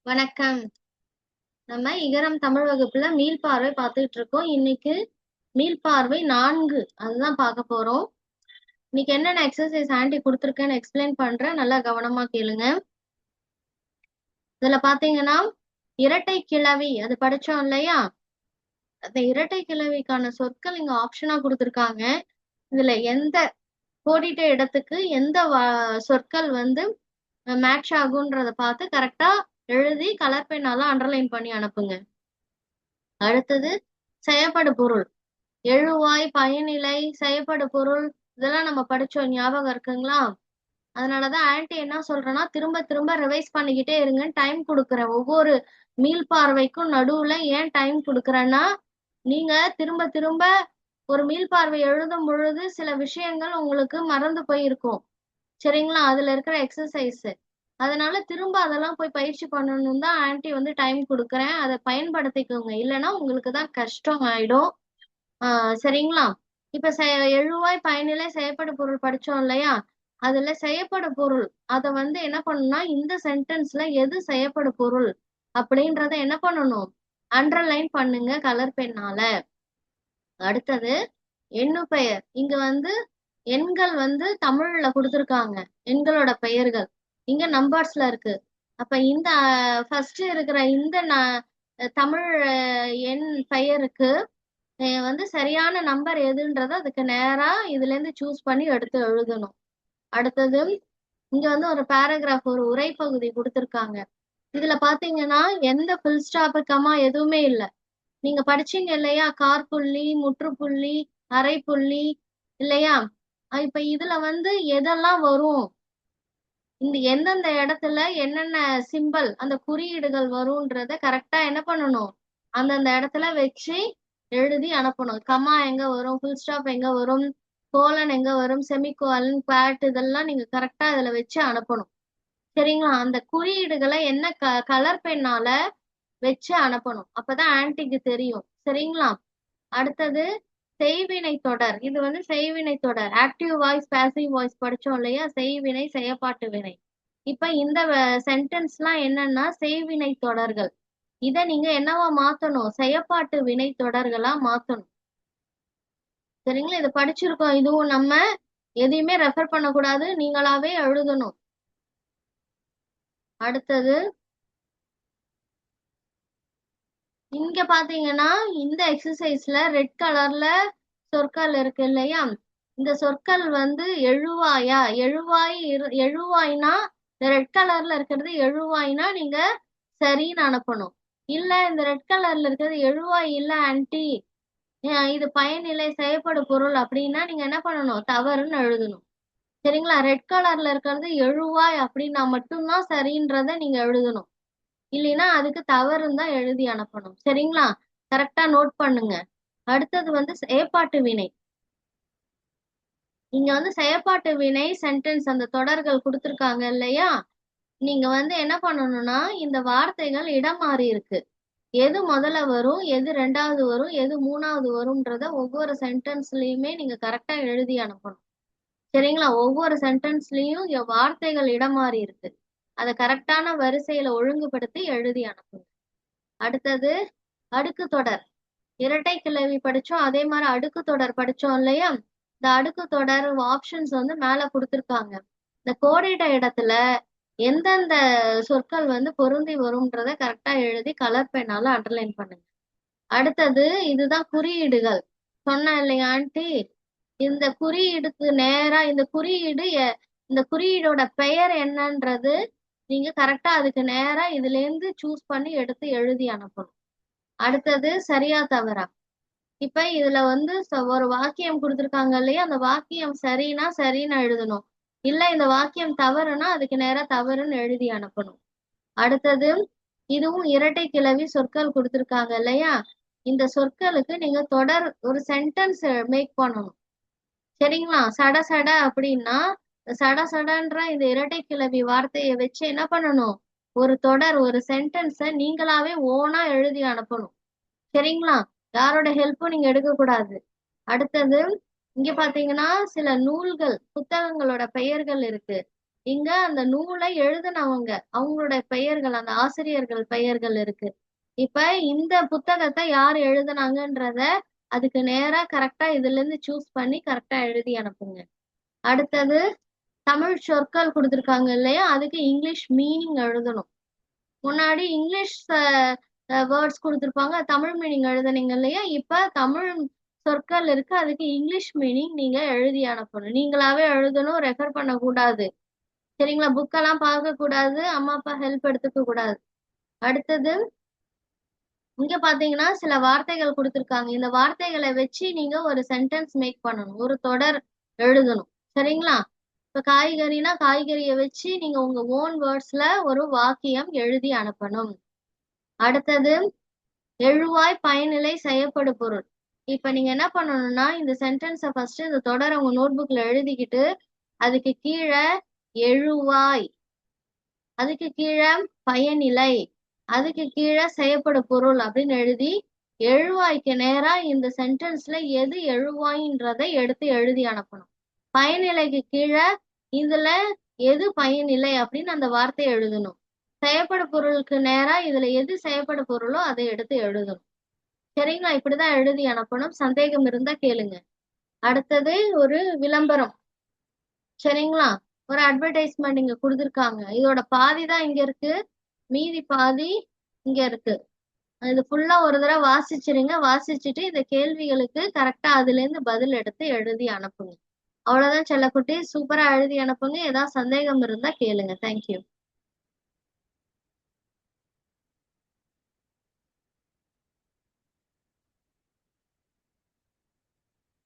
வணக்கம். நம்ம இகரம் தமிழ் வகுப்புல மீள்பார்வை பார்த்துட்டு இருக்கோம். இன்னைக்கு மீள்பார்வை 4 அதுதான் பார்க்க போறோம். இன்னைக்கு என்னென்ன எக்ஸசைஸ் ஆண்டி கொடுத்துருக்கேன்னு எக்ஸ்பிளைன் பண்றேன். நல்லா கவனமா கேளுங்க. இதுல பாத்தீங்கன்னா இரட்டை கிளவி அது படிச்சோம் இல்லையா? அந்த இரட்டை கிளவிக்கான சொற்கள் இங்க ஆப்ஷனா கொடுத்துருக்காங்க. இதுல எந்த கோடிட்ட இடத்துக்கு எந்த சொற்கள் மேட்ச் ஆகுன்றத பார்த்து கரெக்டா எழுதி கலர் பெண்ணால அண்டர்லைன் பண்ணி அனுப்புங்க. அடுத்தது செயப்படு பொருள், எழுவாய், பயனிலை, செயப்படு பொருள் இதெல்லாம் நம்ம படிச்சோம், ஞாபகம் இருக்குங்களா? அதனாலதான் ஆன்டி என்ன சொல்றேன்னா திரும்ப திரும்ப ரிவைஸ் பண்ணிக்கிட்டே இருங்க. டைம் கொடுக்குறேன் ஒவ்வொரு மீள்பார்வைக்கும் நடுவுல. ஏன் டைம் கொடுக்குறேன்னா நீங்க திரும்ப திரும்ப ஒரு மீள்பார்வை எழுதும் பொழுது சில விஷயங்கள் உங்களுக்கு மறந்து போயிருக்கும், சரிங்களா? அதுல இருக்கிற எக்ஸசைஸ். அதனால திரும்ப அதெல்லாம் போய் பயிற்சி பண்ணணும் தான் ஆன்டி டைம் கொடுக்குறேன். அதை பயன்படுத்திக்கோங்க, இல்லைன்னா உங்களுக்கு தான் கஷ்டம் ஆயிடும். சரிங்களா? இப்ப எழுவாய், பயனிலை, செயப்படு பொருள் படிச்சோம் இல்லையா? அதுல செயப்படு பொருள் அதை என்ன பண்ணணும்னா இந்த சென்டென்ஸ்ல எது செயப்படு பொருள் அப்படின்றத என்ன பண்ணணும், அண்டர்லைன் பண்ணுங்க கலர் பெண்ணால. அடுத்தது எண்ணு பெயர். இங்க எண்கள் தமிழ்ல கொடுத்துருக்காங்க, எண்களோட பெயர்கள் இங்க நம்பர்ஸ்ல இருக்கு. அப்ப இந்த ஃபர்ஸ்ட் இருக்கிற இந்த தமிழ் எண் பெயருக்கு சரியான நம்பர் எதுன்றத அதுக்கு நேரா இதுல இருந்து சூஸ் பண்ணி எடுத்து எழுதணும். அடுத்தது இங்க ஒரு பேராகிராஃப், ஒரு உரை பகுதி கொடுத்துருக்காங்க. இதுல பாத்தீங்கன்னா எந்த ஃபுல் ஸ்டாப் கமா எதுவுமே இல்லை. நீங்க படிச்சீங்க இல்லையா, காற்புள்ளி, முற்றுப்புள்ளி, அரைப்புள்ளி இல்லையா? இப்ப இதுல எதெல்லாம் வரும், இந்த எந்தெந்த இடத்துல என்னென்ன சிம்பல் அந்த குறியீடுகள் வரும்ன்றத கரெக்டா என்ன பண்ணணும், அந்தந்த இடத்துல வச்சு எழுதி அனுப்பணும். கமா எங்க வரும், ஃபுல் ஸ்டாப் எங்க வரும், கோலன் எங்க வரும், செமிகோலன், குவாட் இதெல்லாம் நீங்க கரெக்டா இதுல வச்சு அனுப்பணும், சரிங்களா? அந்த குறியீடுகளை என்ன கலர் பெண்ணால வச்சு அனுப்பணும், அப்பதான் ஆன்டிக்கு தெரியும், சரிங்களா? அடுத்தது செய்வினை தொடர். இது செய்வினை தொடர், ஆக்டிவ் வாய்ஸ், பாசிவ் வாய்ஸ் படிச்சோம் இல்லையா? செய்வினை, செயப்பாட்டு வினை. இப்ப இந்த சென்டென்ஸ்லாம் என்னன்னா செய்வினை தொடர்கள். இத நீங்க என்னவா மாத்தணும், செயப்பாட்டு வினை தொடர்களா மாத்தணும், சரிங்களா? இதை படிச்சிருக்கோம், இதுவும் நம்ம எதையுமே ரெஃபர் பண்ணக்கூடாது, நீங்களாவே எழுதணும். அடுத்தது இங்க பாத்தீங்கன்னா இந்த எக்ஸசைஸ்ல ரெட் கலர்ல சொற்கள் இருக்கு இல்லையா? இந்த சொற்கள் எழுவாயா, எழுவாய்னா இந்த ரெட் கலர்ல இருக்கிறது எழுவாய்னா நீங்க சரின்னு அனுப்பணும். இல்ல இந்த ரெட் கலர்ல இருக்கிறது எழுவாய் இல்ல ஆன்டி, இது பயனிலை, செயப்படு பொருள் அப்படின்னா நீங்க என்ன பண்ணணும், தவறுன்னு எழுதணும், சரிங்களா? ரெட் கலர்ல இருக்கிறது எழுவாய் அப்படின்னா மட்டும்தான் சரின்றத நீங்க எழுதணும், இல்லைன்னா அதுக்கு தவறுன்னு தான் எழுதி அனுப்பணும், சரிங்களா? கரெக்டா நோட் பண்ணுங்க. அடுத்தது செயப்பாட்டு வினை. இங்க செயப்பாட்டு வினை சென்டென்ஸ் அந்த தொடர்கள் கொடுத்துருக்காங்க இல்லையா? நீங்க என்ன பண்ணணும்னா இந்த வார்த்தைகள் இடம் மாறி இருக்கு, எது முதல்ல வரும், எது ரெண்டாவது வரும், எது மூணாவது வரும்ன்றத ஒவ்வொரு சென்டென்ஸ்லயுமே நீங்க கரெக்டா எழுதி அனுப்பணும், சரிங்களா? ஒவ்வொரு சென்டென்ஸ்லயும் வார்த்தைகள் இடம் மாறி இருக்கு, அதை கரெக்டான வரிசையில ஒழுங்குபடுத்தி எழுதி அனுப்புங்க. அடுத்தது அடுக்கு தொடர். இரட்டை கிளவி படிச்சோம், அதே மாதிரி அடுக்கு தொடர் படிச்சோம் இல்லையா? இந்த அடுக்கு தொடர் ஆப்ஷன்ஸ் மேல கொடுத்துருக்காங்க. இந்த கோடிட்ட இடத்துல எந்தெந்த சொற்கள் பொருந்தி வரும்ன்றத கரெக்டா எழுதி கலர் பெண்ணால அண்டர்லைன் பண்ணுங்க. அடுத்தது இதுதான் குறியீடுகள், சொன்ன இல்லையா ஆண்டி? இந்த குறியீடுக்கு நேரா இந்த குறியீடோட பெயர் என்னன்றது நீங்க கரெக்டா அதுக்கு நேரா இதுல இருந்து சூஸ் பண்ணி எடுத்து எழுதி அனுப்பணும். அடுத்தது சரியா தவறா. இப்ப இதுல ஒரு வாக்கியம் கொடுத்துருக்காங்க இல்லையா? அந்த வாக்கியம் சரின்னா சரின்னு எழுதணும், இல்ல இந்த வாக்கியம் தவறுனா அதுக்கு நேரா தவறுன்னு எழுதி அனுப்பணும். அடுத்தது இதுவும் இரட்டை கிளவி சொற்கள் கொடுத்துருக்காங்க இல்லையா? இந்த சொற்களுக்கு நீங்க தொடர் ஒரு சென்டென்ஸ் மேக் பண்ணணும், சரிங்களா? சட சட அப்படின்னா சட சடன்ற இந்த இரட்டை கிளவி வார்த்தையை வச்சு என்ன பண்ணணும், ஒரு தொடர் ஒரு சென்டென்ஸ நீங்களாவே ஓனா எழுதி அனுப்பணும், சரிங்களா? யாரோட ஹெல்ப்பும் நீங்க எடுக்கக்கூடாது. அடுத்தது இங்க பாத்தீங்கன்னா சில நூல்கள், புத்தகங்களோட பெயர்கள் இருக்கு. இங்க அந்த நூலை எழுதினவங்க அவங்களுடைய பெயர்கள், அந்த ஆசிரியர்கள் பெயர்கள் இருக்கு. இப்ப இந்த புத்தகத்தை யார் எழுதுனாங்கன்றத அதுக்கு நேரா கரெக்டா இதுல இருந்து சூஸ் பண்ணி கரெக்டா எழுதி அனுப்புங்க. அடுத்தது தமிழ் சொற்கள் கொடுத்துருக்காங்க இல்லையா, அதுக்கு இங்கிலீஷ் மீனிங் எழுதணும். முன்னாடி இங்கிலீஷ் வேர்ட்ஸ் கொடுத்துருப்பாங்க, தமிழ் மீனிங் எழுதுனீங்க இல்லையா, இப்ப தமிழ் சொற்கள் இருக்கு, அதுக்கு இங்கிலீஷ் மீனிங் நீங்க எழுதி அனுப்பணும். நீங்களாவே எழுதணும், ரெஃபர் பண்ணக்கூடாது. சரிங்களா? புக்கெல்லாம் பார்க்க கூடாது, அம்மா அப்பா ஹெல்ப் எடுத்துக்க கூடாது. அடுத்தது இங்க பாத்தீங்கன்னா சில வார்த்தைகள் கொடுத்துருக்காங்க. இந்த வார்த்தைகளை வச்சு நீங்க ஒரு சென்டென்ஸ் மேக் பண்ணணும், ஒரு தொடர் எழுதணும். சரிங்களா? இப்ப காய்கறினா காய்கறியை வச்சு நீங்க உங்க ஓன் வேர்ட்ஸ்ல ஒரு வாக்கியம் எழுதி அனுப்பணும். அடுத்தது எழுவாய் பயனிலை செய்யப்படு பொருள். இப்ப நீங்க என்ன பண்ணணும்னா இந்த சென்டென்ஸை ஃபர்ஸ்ட் இந்த தொடரை உங்க நோட் புக்ல எழுதிக்கிட்டு அதுக்கு கீழே எழுவாய், அதுக்கு கீழே பயனிலை, அதுக்கு கீழே செய்யப்படு பொருள் அப்படின்னு எழுதி எழுவாய்க்கு நேரா இந்த சென்டென்ஸ்ல எது எழுவாய்ன்றதை எடுத்து எழுதி அனுப்பணும். பயனிலைக்கு கீழே இதுல எது பயனிலை அப்படின்னு அந்த வார்த்தையை எழுதணும். செய்யப்படு பொருளுக்கு நேரா இதுல எது செய்யப்படு பொருளோ அதை எடுத்து எழுதணும். சரிங்களா? இப்படிதான் எழுதி அனுப்பணும். சந்தேகம் இருந்தா கேளுங்க. அடுத்தது ஒரு விளம்பரம். சரிங்களா? ஒரு அட்வர்டைஸ்மெண்ட் இங்க கொடுத்துருக்காங்க. இதோட பாதி தான் இங்க இருக்கு, மீதி பாதி இங்க இருக்கு. இது ஃபுல்லா ஒரு தடவை வாசிச்சிருங்க. வாசிச்சுட்டு இந்த கேள்விகளுக்கு கரெக்டா அதுல இருந்து பதில் எடுத்து எழுதி அனுப்புங்க. அவ்வளவுதான் செல்லக்குட்டி. சூப்பரா எழுதி அனுப்புங்க. ஏதாவது சந்தேகம் இருந்தா கேளுங்க. தேங்க்யூ.